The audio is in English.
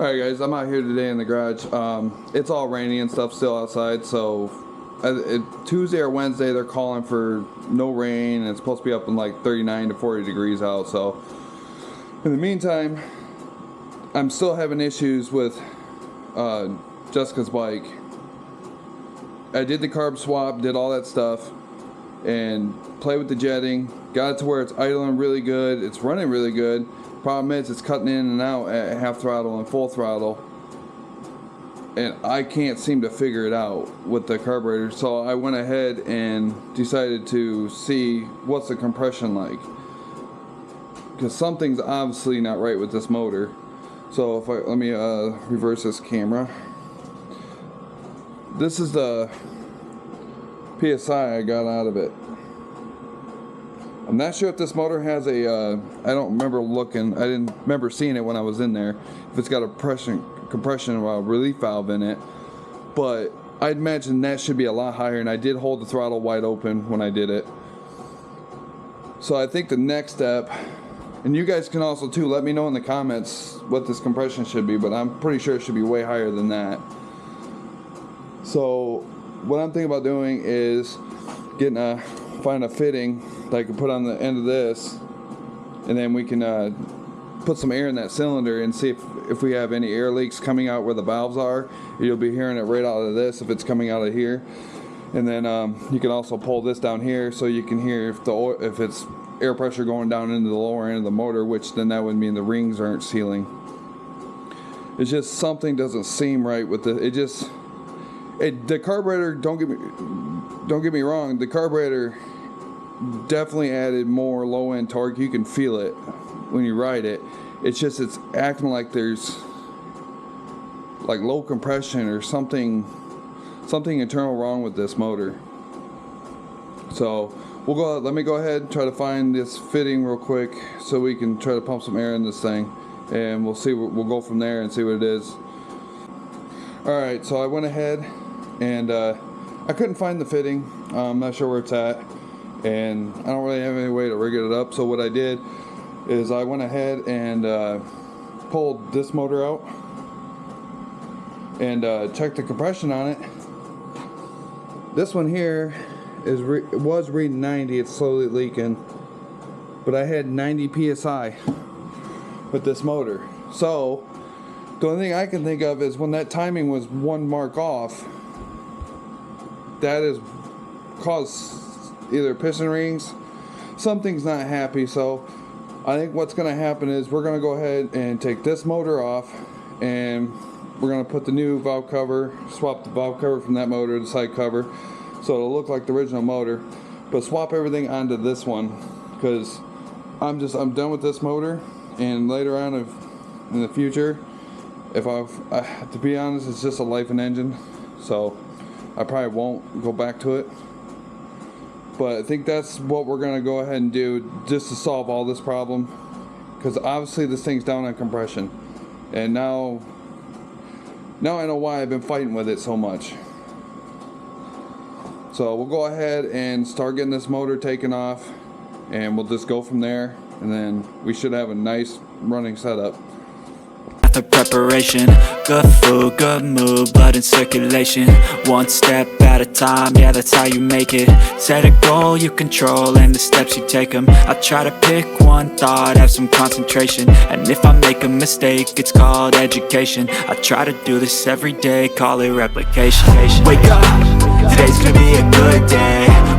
Alright guys, I'm out here today in the garage. It's all rainy and stuff still outside, so Tuesday or Wednesday they're calling for no rain, and it's supposed to be up in like 39 to 40 degrees out. So in the meantime, I'm still having issues with Jessica's bike. I did the carb swap, did all that stuff, and played with the jetting, got it to where it's idling really good, it's running really good. Problem is, it's cutting in and out at half throttle and full throttle, and I can't seem to figure it out with the carburetor. So I went ahead and decided to see what's the compression like, because something's obviously not right with this motor. So if let me reverse this camera. This is the PSI I got out of it. I'm not sure if this motor has a, I don't remember looking, I didn't remember seeing it when I was in there, if it's got a compression relief valve in it, but I'd imagine that should be a lot higher, and I did hold the throttle wide open when I did it. So I think the next step, and you guys can also too, let me know in the comments what this compression should be, but I'm pretty sure it should be way higher than that. So what I'm thinking about doing is getting find a fitting that I can put on the end of this, and then we can put some air in that cylinder and see if we have any air leaks coming out where the valves are. You'll be hearing it right out of this if it's coming out of here. And then you can also pull this down here so you can hear if it's air pressure going down into the lower end of the motor, which then that would mean the rings aren't sealing. It's just something doesn't seem right with the carburetor. Don't get me wrong, the carburetor definitely added more low-end torque. You can feel it when you ride it. It's just it's acting like there's like low compression or something internal wrong with this motor. So let me go ahead and try to find this fitting real quick so we can try to pump some air in this thing, and we'll see. We'll go from there and see what it is. Alright, so I went ahead and I couldn't find the fitting. I'm not sure where it's at, and I don't really have any way to rig it up. So what I did is I went ahead and pulled this motor out and checked the compression on it. This one here was reading 90. It's slowly leaking, but I had 90 psi with this motor. So the only thing I can think of is when that timing was one mark off, that has caused either piston rings, something's not happy. So I think what's going to happen is we're going to go ahead and take this motor off, and we're going to put the new valve cover, swap the valve cover from that motor to the side cover, so it'll look like the original motor, but swap everything onto this one, because I'm done with this motor. And later on in the future, to be honest, it's just a life and engine, so I probably won't go back to it. But I think that's what we're going to go ahead and do just to solve all this problem, because obviously this thing's down on compression, and now I know why I've been fighting with it so much. So we'll go ahead and start getting this motor taken off, and we'll just go from there, and then we should have a nice running setup. The preparation, good food, good mood, blood in circulation. One step at a time, yeah, that's how you make it. Set a goal you control and the steps you take them. I try to pick one thought, have some concentration, and if I make a mistake, it's called education. I try to do this every day, call it replication. Wake up, today's gonna be a good day.